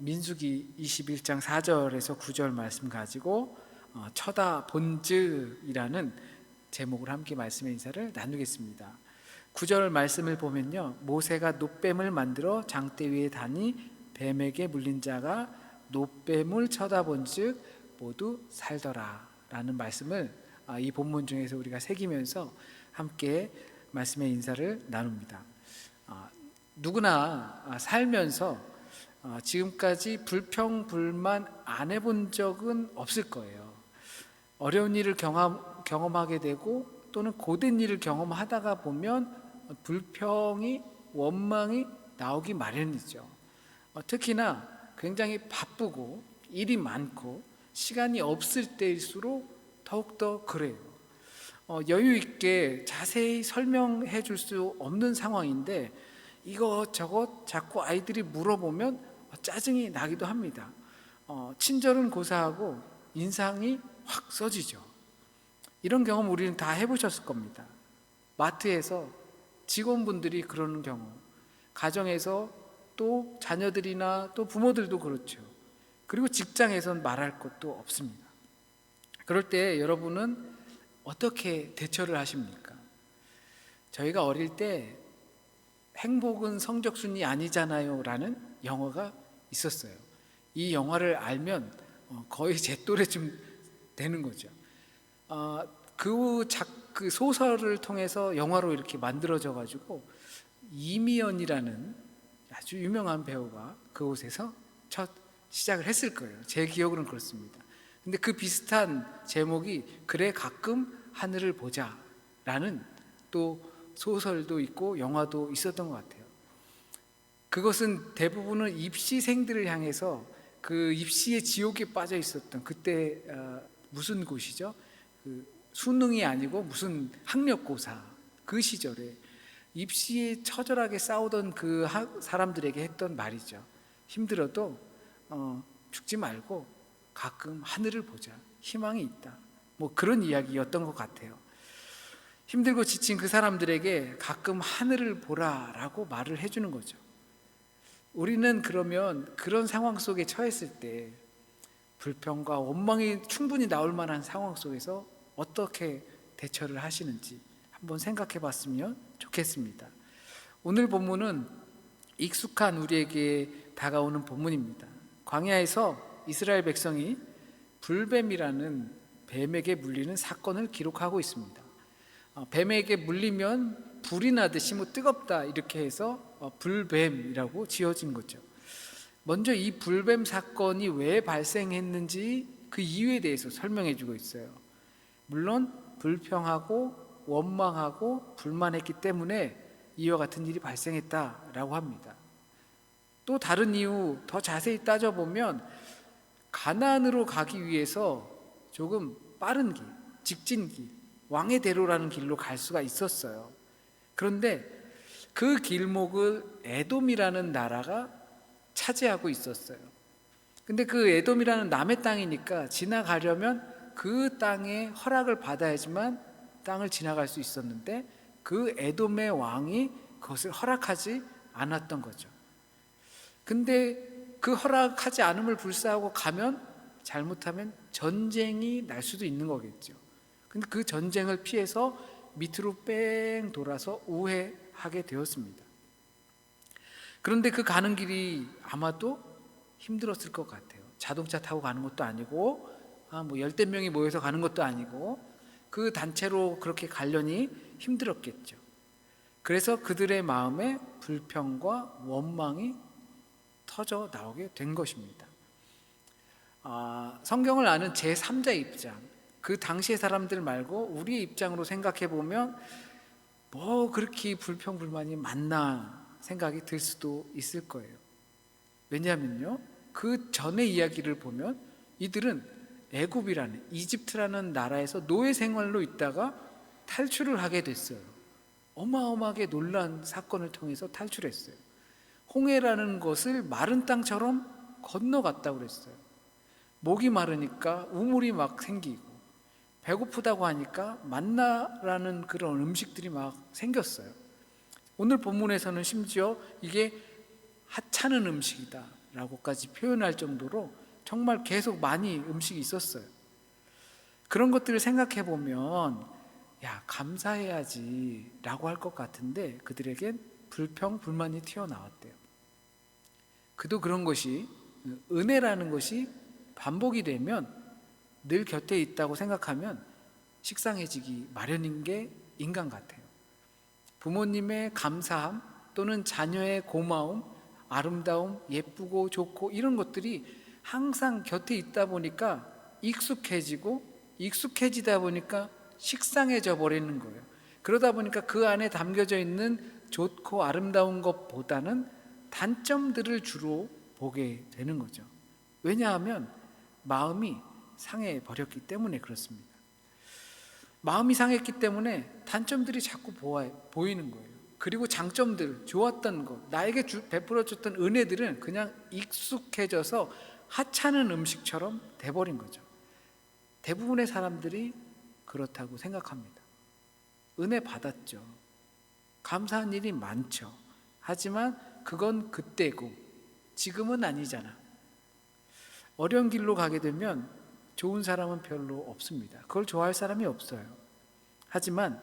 민수기 21장 4절에서 9절 말씀 가지고 쳐다본즈이라는 제목으로 함께 말씀의 인사를 나누겠습니다. 9절 말씀을 보면요, 모세가 놋뱀을 만들어 장대 위에 다니 뱀에게 물린 자가 놋뱀을 쳐다본즉 모두 살더라 라는 말씀을 이 본문 중에서 우리가 새기면서 함께 말씀의 인사를 나눕니다. 누구나 살면서 지금까지 불평, 불만 안 해본 적은 없을 거예요. 어려운 일을 경험하게 되고 또는 고된 일을 경험하다가 보면 불평이, 원망이 나오기 마련이죠. 특히나 굉장히 바쁘고 일이 많고 시간이 없을 때일수록 더욱더 그래요. 여유 있게 자세히 설명해 줄 수 없는 상황인데 이것저것 자꾸 아이들이 물어보면 짜증이 나기도 합니다. 친절은 고사하고 인상이 확 써지죠. 이런 경험 우리는 다 해보셨을 겁니다. 마트에서 직원분들이 그러는 경우, 가정에서 또 자녀들이나 또 부모들도 그렇죠. 그리고 직장에선 말할 것도 없습니다. 그럴 때 여러분은 어떻게 대처를 하십니까? 저희가 어릴 때 행복은 성적순이 아니잖아요 라는 영화가 있었어요. 이 영화를 알면 거의 제 또래쯤 되는 거죠. 그 소설을 통해서 영화로 이렇게 만들어져 가지고 이미연이라는 아주 유명한 배우가 그곳에서 첫 시작을 했을 거예요. 제 기억으로는 그렇습니다. 근데 그 비슷한 제목이 그래 가끔 하늘을 보자 라는 또 소설도 있고 영화도 있었던 것 같아요. 그것은 대부분은 입시생들을 향해서 그 입시의 지옥에 빠져 있었던 그때 무슨 곳이죠? 수능이 아니고 무슨 학력고사 그 시절에 입시에 처절하게 싸우던 그 사람들에게 했던 말이죠. 힘들어도 죽지 말고 가끔 하늘을 보자, 희망이 있다, 뭐 그런 이야기였던 것 같아요. 힘들고 지친 그 사람들에게 가끔 하늘을 보라라고 말을 해주는 거죠. 우리는 그러면 그런 상황 속에 처했을 때 불평과 원망이 충분히 나올 만한 상황 속에서 어떻게 대처를 하시는지 한번 생각해 봤으면 좋겠습니다. 오늘 본문은 익숙한 우리에게 다가오는 본문입니다. 광야에서 이스라엘 백성이 불뱀이라는 뱀에게 물리는 사건을 기록하고 있습니다. 뱀에게 물리면 불이 나듯이 뜨겁다 이렇게 해서 불뱀이라고 지어진 거죠. 먼저 이 불뱀 사건이 왜 발생했는지 그 이유에 대해서 설명해 주고 있어요. 물론 불평하고 원망하고 불만했기 때문에 이와 같은 일이 발생했다라고 합니다. 또 다른 이유 더 자세히 따져보면 가나안으로 가기 위해서 조금 빠른 길, 직진길, 왕의 대로라는 길로 갈 수가 있었어요. 그런데 그 길목을 에돔이라는 나라가 차지하고 있었어요. 근데 그 에돔이라는 남의 땅이니까 지나가려면 그 땅에 허락을 받아야지만 땅을 지나갈 수 있었는데 그 에돔의 왕이 그것을 허락하지 않았던 거죠. 근데 그 허락하지 않음을 불사하고 가면 잘못하면 전쟁이 날 수도 있는 거겠죠. 근데 그 전쟁을 피해서 밑으로 뺑 돌아서 우회하게 되었습니다. 그런데 그 가는 길이 아마도 힘들었을 것 같아요. 자동차 타고 가는 것도 아니고 열댓 명이 모여서 가는 것도 아니고 그 단체로 그렇게 가려니 힘들었겠죠. 그래서 그들의 마음에 불평과 원망이 터져 나오게 된 것입니다. 성경을 아는 제3자의 입장, 그 당시의 사람들 말고 우리의 입장으로 생각해 보면 뭐 그렇게 불평불만이 많나 생각이 들 수도 있을 거예요. 왜냐하면요, 그 전의 이야기를 보면 이들은 애굽이라는 이집트라는 나라에서 노예 생활로 있다가 탈출을 하게 됐어요. 어마어마하게 놀란 사건을 통해서 탈출했어요. 홍해라는 것을 마른 땅처럼 건너갔다고 그랬어요. 목이 마르니까 우물이 막 생기고 배고프다고 하니까 만나라는 그런 음식들이 막 생겼어요. 오늘 본문에서는 심지어 이게 하찮은 음식이다 라고까지 표현할 정도로 정말 계속 많이 음식이 있었어요. 그런 것들을 생각해 보면 야, 감사해야지 라고 할 것 같은데 그들에겐 불평, 불만이 튀어나왔대요. 그도 그런 것이, 은혜라는 것이 반복이 되면, 늘 곁에 있다고 생각하면 식상해지기 마련인 게 인간 같아요. 부모님의 감사함 또는 자녀의 고마움, 아름다움, 예쁘고 좋고 이런 것들이 항상 곁에 있다 보니까 익숙해지다 보니까 식상해져 버리는 거예요. 그러다 보니까 그 안에 담겨져 있는 좋고 아름다운 것보다는 단점들을 주로 보게 되는 거죠. 왜냐하면 마음이 상해 버렸기 때문에 그렇습니다. 마음이 상했기 때문에 단점들이 자꾸 보이는 거예요. 그리고 장점들, 좋았던 것, 나에게 베풀어 줬던 은혜들은 그냥 익숙해져서 하찮은 음식처럼 돼버린 거죠. 대부분의 사람들이 그렇다고 생각합니다. 은혜 받았죠. 감사한 일이 많죠. 하지만 그건 그때고 지금은 아니잖아. 어려운 길로 가게 되면 좋은 사람은 별로 없습니다. 그걸 좋아할 사람이 없어요. 하지만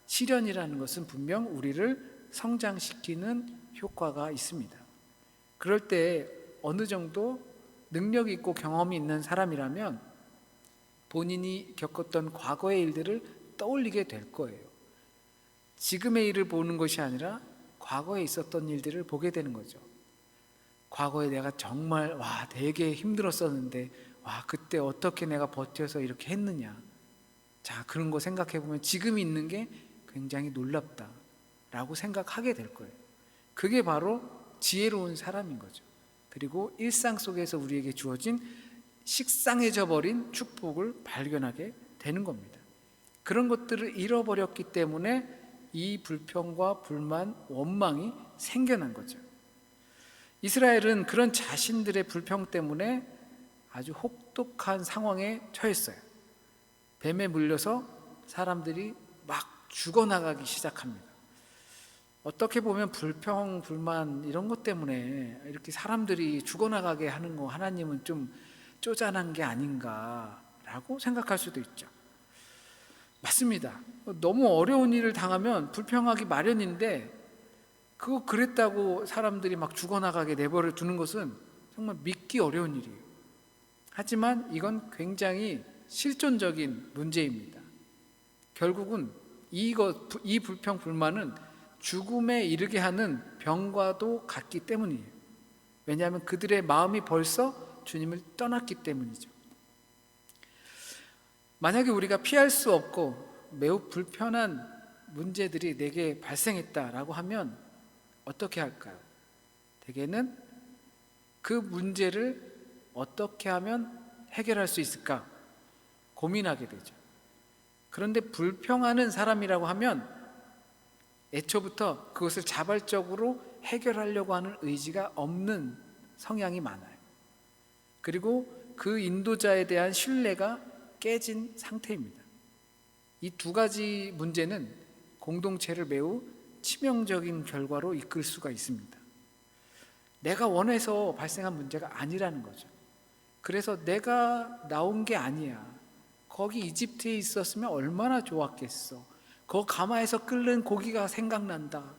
시련이라는 것은 분명 우리를 성장시키는 효과가 있습니다. 그럴 때 어느 정도 능력이 있고 경험이 있는 사람이라면 본인이 겪었던 과거의 일들을 떠올리게 될 거예요. 지금의 일을 보는 것이 아니라 과거에 있었던 일들을 보게 되는 거죠. 과거에 내가 정말 되게 힘들었었는데 그때 어떻게 내가 버텨서 이렇게 했느냐. 자, 그런 거 생각해 보면 지금 있는 게 굉장히 놀랍다라고 생각하게 될 거예요. 그게 바로 지혜로운 사람인 거죠. 그리고 일상 속에서 우리에게 주어진 식상해져 버린 축복을 발견하게 되는 겁니다. 그런 것들을 잃어버렸기 때문에 이 불평과 불만, 원망이 생겨난 거죠. 이스라엘은 그런 자신들의 불평 때문에 아주 혹독한 상황에 처했어요. 뱀에 물려서 사람들이 막 죽어나가기 시작합니다. 어떻게 보면 불평, 불만 이런 것 때문에 이렇게 사람들이 죽어나가게 하는 거 하나님은 좀 쪼잔한 게 아닌가라고 생각할 수도 있죠. 맞습니다. 너무 어려운 일을 당하면 불평하기 마련인데 그거 그랬다고 사람들이 막 죽어나가게 내버려 두는 것은 정말 믿기 어려운 일이에요. 하지만 이건 굉장히 실존적인 문제입니다. 결국은 이 불평, 불만은 죽음에 이르게 하는 병과도 같기 때문이에요. 왜냐하면 그들의 마음이 벌써 주님을 떠났기 때문이죠. 만약에 우리가 피할 수 없고 매우 불편한 문제들이 내게 발생했다라고 하면 어떻게 할까요? 대개는 그 문제를 어떻게 하면 해결할 수 있을까 고민하게 되죠. 그런데 불평하는 사람이라고 하면 애초부터 그것을 자발적으로 해결하려고 하는 의지가 없는 성향이 많아요. 그리고 그 인도자에 대한 신뢰가 깨진 상태입니다. 이 두 가지 문제는 공동체를 매우 치명적인 결과로 이끌 수가 있습니다. 내가 원해서 발생한 문제가 아니라는 거죠. 그래서 내가 나온 게 아니야. 거기 이집트에 있었으면 얼마나 좋았겠어. 그 가마에서 끓는 고기가 생각난다.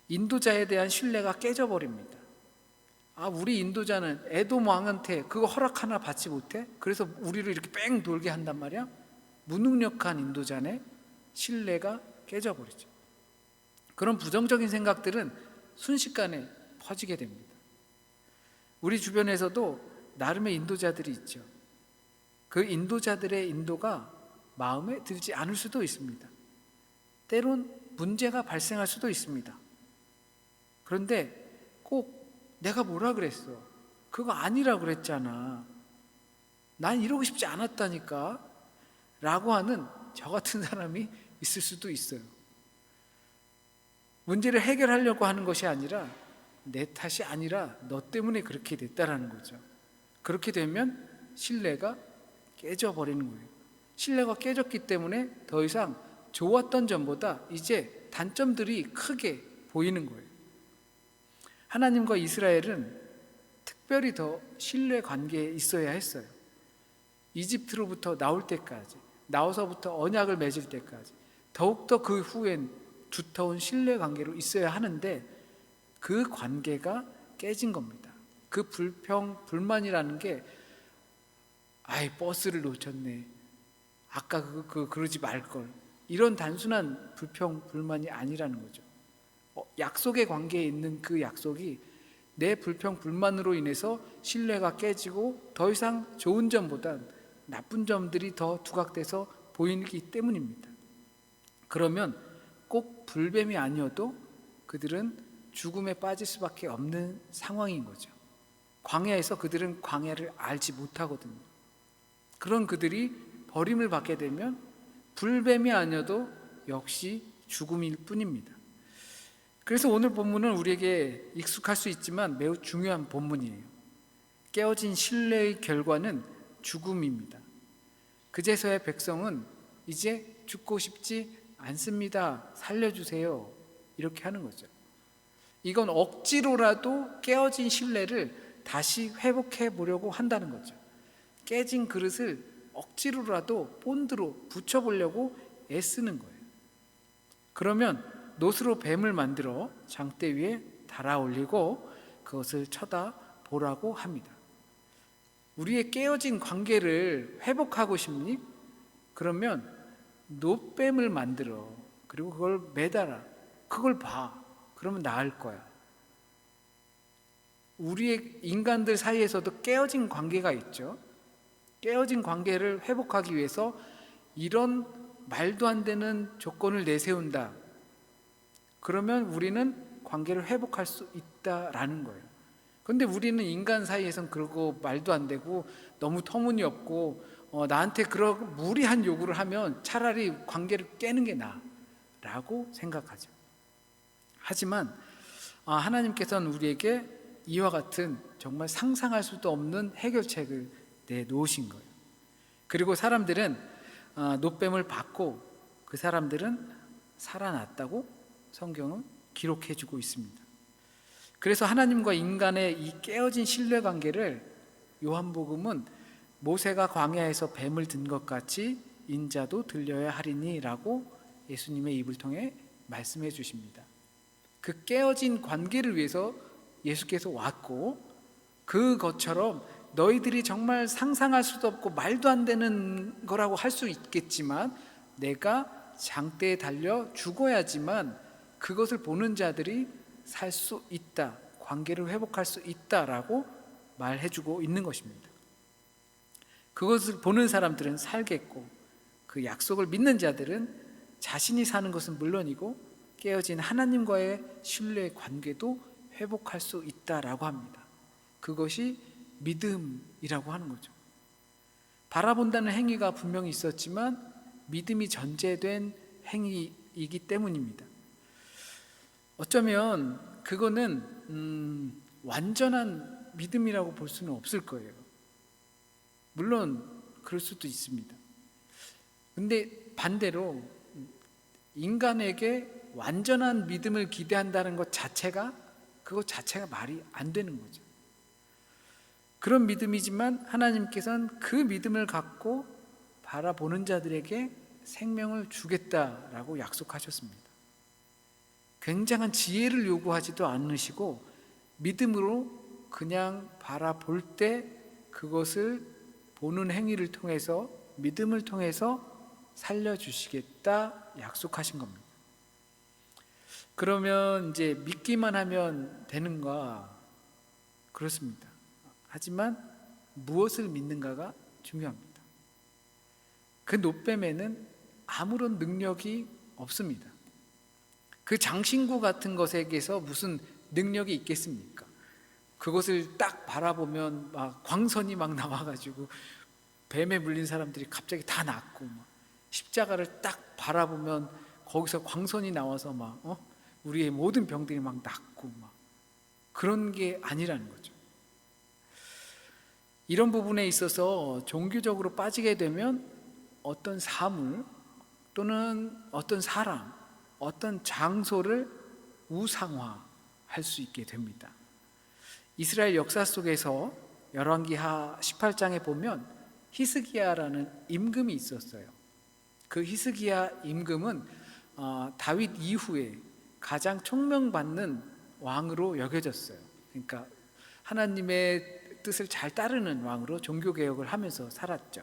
인도자에 대한 신뢰가 깨져버립니다. 우리 인도자는 에돔 왕한테 그거 허락 하나 받지 못해? 그래서 우리를 이렇게 뺑 돌게 한단 말이야? 무능력한 인도자의 신뢰가 깨져버리죠. 그런 부정적인 생각들은 순식간에 퍼지게 됩니다. 우리 주변에서도 나름의 인도자들이 있죠. 그 인도자들의 인도가 마음에 들지 않을 수도 있습니다. 때론 문제가 발생할 수도 있습니다. 그런데 꼭 내가 뭐라 그랬어? 그거 아니라 그랬잖아. 난 이러고 싶지 않았다니까 라고 하는 저 같은 사람이 있을 수도 있어요. 문제를 해결하려고 하는 것이 아니라 내 탓이 아니라 너 때문에 그렇게 됐다라는 거죠. 그렇게 되면 신뢰가 깨져버리는 거예요. 신뢰가 깨졌기 때문에 더 이상 좋았던 점보다 이제 단점들이 크게 보이는 거예요. 하나님과 이스라엘은 특별히 더 신뢰 관계에 있어야 했어요. 이집트로부터 나올 때까지, 나와서부터 언약을 맺을 때까지, 더욱더 그 후엔 두터운 신뢰 관계로 있어야 하는데 그 관계가 깨진 겁니다. 그 불평, 불만이라는 게 아이 버스를 놓쳤네, 아까 그러지 말걸, 이런 단순한 불평, 불만이 아니라는 거죠. 약속의 관계에 있는 그 약속이 내 불평, 불만으로 인해서 신뢰가 깨지고 더 이상 좋은 점보단 나쁜 점들이 더 두각돼서 보이기 때문입니다. 그러면 꼭 불뱀이 아니어도 그들은 죽음에 빠질 수밖에 없는 상황인 거죠. 광야에서 그들은 광야를 알지 못하거든요. 그런 그들이 버림을 받게 되면 불뱀이 아니어도 역시 죽음일 뿐입니다. 그래서 오늘 본문은 우리에게 익숙할 수 있지만 매우 중요한 본문이에요. 깨어진 신뢰의 결과는 죽음입니다. 그제서야 백성은 이제 죽고 싶지 않습니다, 살려주세요, 이렇게 하는 거죠. 이건 억지로라도 깨어진 신뢰를 다시 회복해 보려고 한다는 거죠. 깨진 그릇을 억지로라도 본드로 붙여보려고 애쓰는 거예요. 그러면 놋으로 뱀을 만들어 장대 위에 달아 올리고 그것을 쳐다보라고 합니다. 우리의 깨어진 관계를 회복하고 싶니? 그러면 놋뱀을 만들어, 그리고 그걸 매달아, 그걸 봐. 그러면 나을 거야. 우리의 인간들 사이에서도 깨어진 관계가 있죠. 깨어진 관계를 회복하기 위해서 이런 말도 안 되는 조건을 내세운다. 그러면 우리는 관계를 회복할 수 있다라는 거예요. 그런데 우리는 인간 사이에선 그러고 말도 안 되고 너무 터무니없고 나한테 그런 무리한 요구를 하면 차라리 관계를 깨는 게 나라고 생각하죠. 하지만 하나님께서는 우리에게 이와 같은 정말 상상할 수도 없는 해결책을 내놓으신 거예요. 그리고 사람들은 놋뱀을 받고 그 사람들은 살아났다고 성경은 기록해주고 있습니다. 그래서 하나님과 인간의 이 깨어진 신뢰관계를 요한복음은 모세가 광야에서 뱀을 든 것 같이 인자도 들려야 하리니 라고 예수님의 입을 통해 말씀해 주십니다. 그 깨어진 관계를 위해서 예수께서 왔고, 그것처럼 너희들이 정말 상상할 수도 없고 말도 안 되는 거라고 할 수 있겠지만 내가 장대에 달려 죽어야지만 그것을 보는 자들이 살 수 있다, 관계를 회복할 수 있다라고 말해주고 있는 것입니다. 그것을 보는 사람들은 살겠고 그 약속을 믿는 자들은 자신이 사는 것은 물론이고 깨어진 하나님과의 신뢰의 관계도 회복할 수 있다라고 합니다. 그것이 믿음이라고 하는 거죠. 바라본다는 행위가 분명히 있었지만 믿음이 전제된 행위이기 때문입니다. 어쩌면 그거는 완전한 믿음이라고 볼 수는 없을 거예요. 물론 그럴 수도 있습니다. 근데 반대로 인간에게 완전한 믿음을 기대한다는 것 자체가 말이 안 되는 거죠. 그런 믿음이지만 하나님께서는 그 믿음을 갖고 바라보는 자들에게 생명을 주겠다라고 약속하셨습니다. 굉장한 지혜를 요구하지도 않으시고 믿음으로 그냥 바라볼 때 그것을 보는 행위를 통해서, 믿음을 통해서 살려주시겠다 약속하신 겁니다. 그러면 이제 믿기만 하면 되는가? 그렇습니다. 하지만 무엇을 믿는가가 중요합니다. 그 놋뱀에는 아무런 능력이 없습니다. 그 장신구 같은 것에게서 무슨 능력이 있겠습니까? 그것을 딱 바라보면 막 광선이 막 나와가지고 뱀에 물린 사람들이 갑자기 다 낫고, 막 십자가를 딱 바라보면 거기서 광선이 나와서 막 우리의 모든 병들이 막 낫고, 막 그런 게 아니라는 거죠. 이런 부분에 있어서 종교적으로 빠지게 되면 어떤 사물 또는 어떤 사람, 어떤 장소를 우상화할 수 있게 됩니다. 이스라엘 역사 속에서 열왕기하 18장에 보면 히스기야라는 임금이 있었어요. 그 히스기야 임금은 다윗 이후에 가장 총명받는 왕으로 여겨졌어요. 그러니까 하나님의 뜻을 잘 따르는 왕으로 종교개혁을 하면서 살았죠.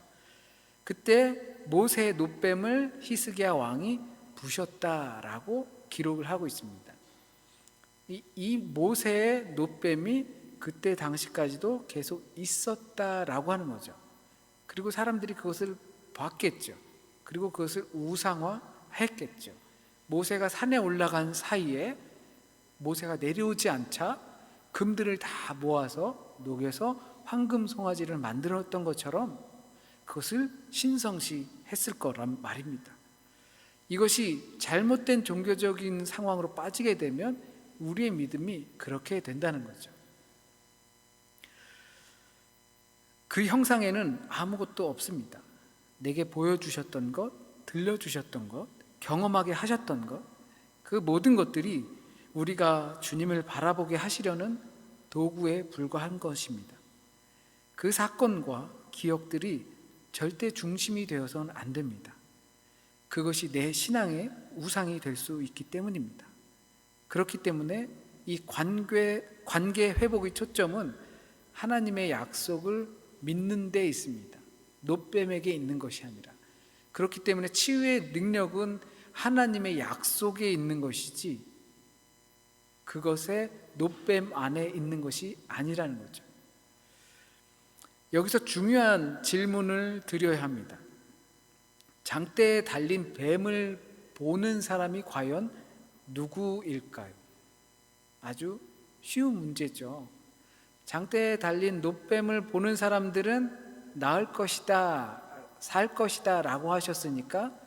그때 모세의 놋뱀을 히스기야 왕이 부셨다라고 기록을 하고 있습니다. 이 모세의 놋뱀이 그때 당시까지도 계속 있었다라고 하는 거죠. 그리고 사람들이 그것을 봤겠죠. 그리고 그것을 우상화했겠죠. 모세가 산에 올라간 사이에 모세가 내려오지 않자 금들을 다 모아서 녹여서 황금 송아지를 만들었던 것처럼 그것을 신성시했을 거란 말입니다. 이것이 잘못된 종교적인 상황으로 빠지게 되면 우리의 믿음이 그렇게 된다는 거죠. 그 형상에는 아무것도 없습니다. 내게 보여주셨던 것, 들려주셨던 것, 경험하게 하셨던 것, 그 모든 것들이 우리가 주님을 바라보게 하시려는 도구에 불과한 것입니다. 그 사건과 기억들이 절대 중심이 되어서는 안 됩니다. 그것이 내 신앙의 우상이 될 수 있기 때문입니다. 그렇기 때문에 이 관계 회복의 초점은 하나님의 약속을 믿는 데 있습니다. 놋뱀에게 있는 것이 아니라. 그렇기 때문에 치유의 능력은 하나님의 약속에 있는 것이지 그것의 놋뱀 안에 있는 것이 아니라는 거죠. 여기서 중요한 질문을 드려야 합니다. 장대에 달린 뱀을 보는 사람이 과연 누구일까요? 아주 쉬운 문제죠. 장대에 달린 놋뱀을 보는 사람들은 나을 것이다, 살 것이다 라고 하셨으니까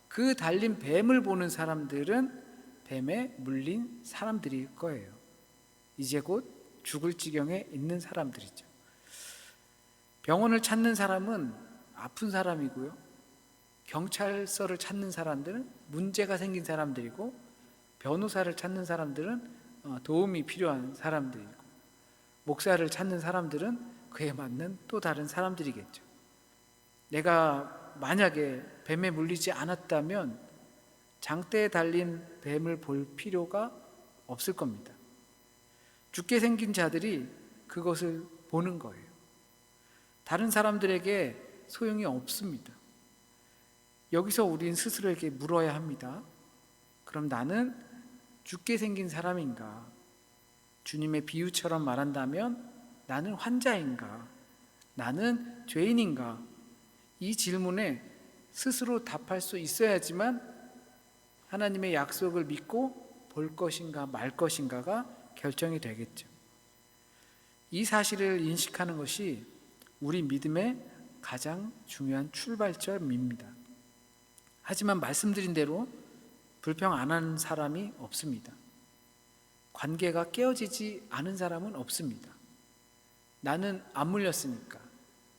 그 달린 뱀을 보는 사람들은 뱀에 물린 사람들일 거예요. 이제 곧 죽을 지경에 있는 사람들이죠. 병원을 찾는 사람은 아픈 사람이고요. 경찰서를 찾는 사람들은 문제가 생긴 사람들이고, 변호사를 찾는 사람들은 도움이 필요한 사람들이고, 목사를 찾는 사람들은 그에 맞는 또 다른 사람들이겠죠. 내가 만약에 뱀에 물리지 않았다면 장대에 달린 뱀을 볼 필요가 없을 겁니다. 죽게 생긴 자들이 그것을 보는 거예요. 다른 사람들에게 소용이 없습니다. 여기서 우린 스스로에게 물어야 합니다. 그럼 나는 죽게 생긴 사람인가? 주님의 비유처럼 말한다면 나는 환자인가? 나는 죄인인가? 이 질문에 스스로 답할 수 있어야지만 하나님의 약속을 믿고 볼 것인가 말 것인가가 결정이 되겠죠. 이 사실을 인식하는 것이 우리 믿음의 가장 중요한 출발점입니다. 하지만 말씀드린 대로 불평 안 하는 사람이 없습니다. 관계가 깨어지지 않은 사람은 없습니다. 나는 안 물렸으니까,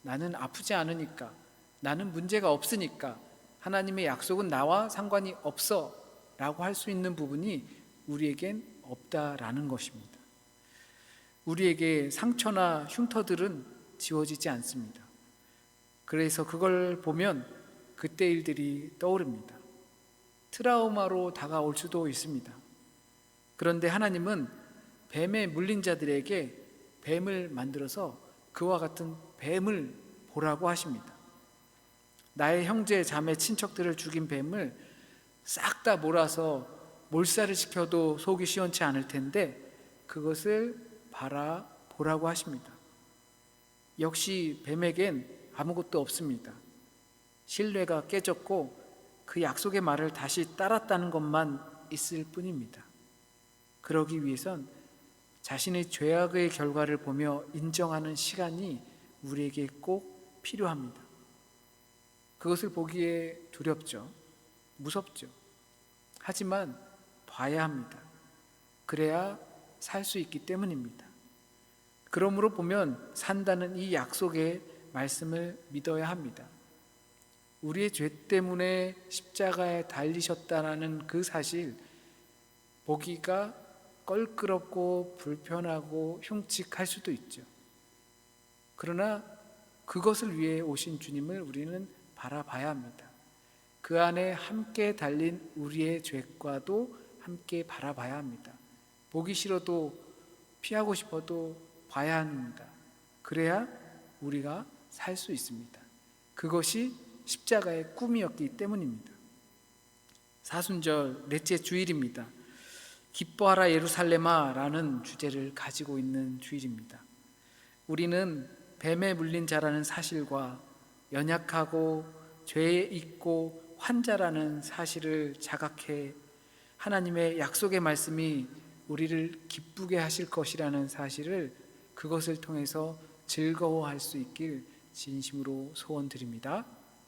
나는 아프지 않으니까, 나는 문제가 없으니까 하나님의 약속은 나와 상관이 없어 라고 할 수 있는 부분이 우리에겐 없다라는 것입니다. 우리에게 상처나 흉터들은 지워지지 않습니다. 그래서 그걸 보면 그때 일들이 떠오릅니다. 트라우마로 다가올 수도 있습니다. 그런데 하나님은 뱀에 물린 자들에게 뱀을 만들어서 그와 같은 뱀을 보라고 하십니다. 나의 형제, 자매, 친척들을 죽인 뱀을 싹 다 몰아서 몰살을 시켜도 속이 시원치 않을 텐데 그것을 바라보라고 하십니다. 역시 뱀에겐 아무것도 없습니다. 신뢰가 깨졌고 그 약속의 말을 다시 따랐다는 것만 있을 뿐입니다. 그러기 위해선 자신의 죄악의 결과를 보며 인정하는 시간이 우리에게 꼭 필요합니다. 그것을 보기에 두렵죠. 무섭죠. 하지만 봐야 합니다. 그래야 살 수 있기 때문입니다. 그러므로 보면 산다는 이 약속의 말씀을 믿어야 합니다. 우리의 죄 때문에 십자가에 달리셨다는 그 사실 보기가 껄끄럽고 불편하고 흉측할 수도 있죠. 그러나 그것을 위해 오신 주님을 우리는 바라봐야 합니다. 그 안에 함께 달린 우리의 죄과도 함께 바라봐야 합니다. 보기 싫어도 피하고 싶어도 봐야 합니다. 그래야 우리가 살 수 있습니다. 그것이 십자가의 꿈이었기 때문입니다. 사순절 넷째 주일입니다. 기뻐하라 예루살렘아 라는 주제를 가지고 있는 주일입니다. 우리는 뱀에 물린 자라는 사실과 연약하고 죄에 있고 환자라는 사실을 자각해 하나님의 약속의 말씀이 우리를 기쁘게 하실 것이라는 사실을 그것을 통해서 즐거워할 수 있길 진심으로 소원드립니다.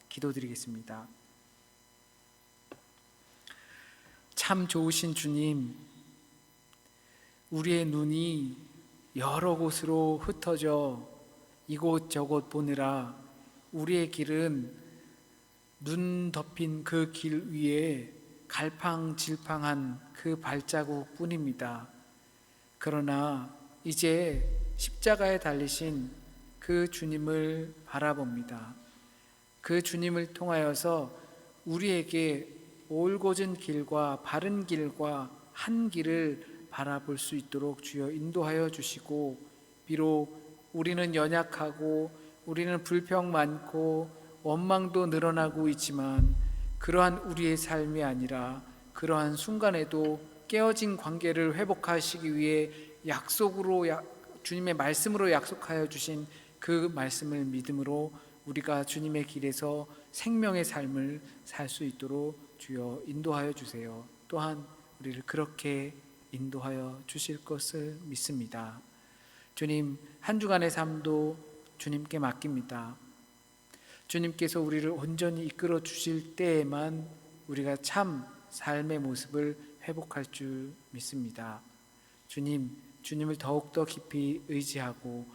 기도드리겠습니다. 참 좋으신 주님, 우리의 눈이 여러 곳으로 흩어져 이곳저곳 보느라 우리의 길은 눈 덮인 그 길 위에 갈팡질팡한 그 발자국 뿐입니다. 그러나 이제 십자가에 달리신 그 주님을 바라봅니다. 그 주님을 통하여서 우리에게 올곧은 길과 바른 길과 한 길을 바라볼 수 있도록 주여 인도하여 주시고, 비록 우리는 연약하고 우리는 불평 많고 원망도 늘어나고 있지만 그러한 우리의 삶이 아니라 그러한 순간에도 깨어진 관계를 회복하시기 위해 약속으로 주님의 말씀으로 약속하여 주신 그 말씀을 믿음으로 우리가 주님의 길에서 생명의 삶을 살 수 있도록 주여 인도하여 주세요. 또한 우리를 그렇게 인도하여 주실 것을 믿습니다. 주님, 한 주간의 삶도 주님께 맡깁니다. 주님께서 우리를 온전히 이끌어 주실 때에만 우리가 참 삶의 모습을 회복할 줄 믿습니다. 주님을 더욱더 깊이 의지하고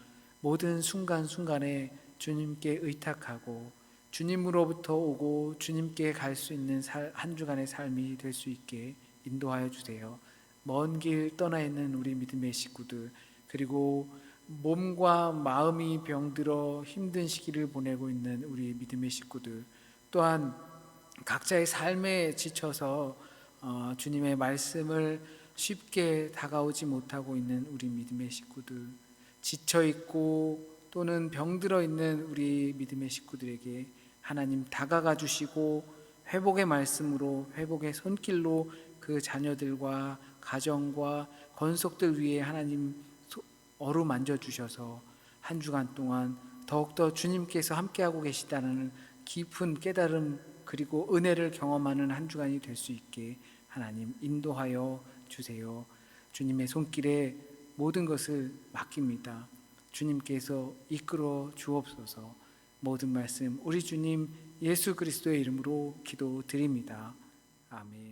모든 순간순간에 주님께 의탁하고 주님으로부터 오고 주님께 갈 수 있는 한 주간의 삶이 될 수 있게 인도하여 주세요. 먼 길 떠나 있는 우리 믿음의 식구들, 그리고 몸과 마음이 병들어 힘든 시기를 보내고 있는 우리 믿음의 식구들, 또한 각자의 삶에 지쳐서 주님의 말씀을 쉽게 다가오지 못하고 있는 우리 믿음의 식구들, 지쳐있고 또는 병들어 있는 우리 믿음의 식구들에게 하나님 다가가 주시고 회복의 말씀으로, 회복의 손길로 그 자녀들과 가정과 권속들 위에 하나님 어루만져 주셔서 한 주간 동안 더욱더 주님께서 함께하고 계시다는 깊은 깨달음 그리고 은혜를 경험하는 한 주간이 될 수 있게 하나님 인도하여 주세요. 주님의 손길에 모든 것을 맡깁니다. 주님께서 이끌어 주옵소서. 모든 말씀 우리 주님 예수 그리스도의 이름으로 기도드립니다. 아멘.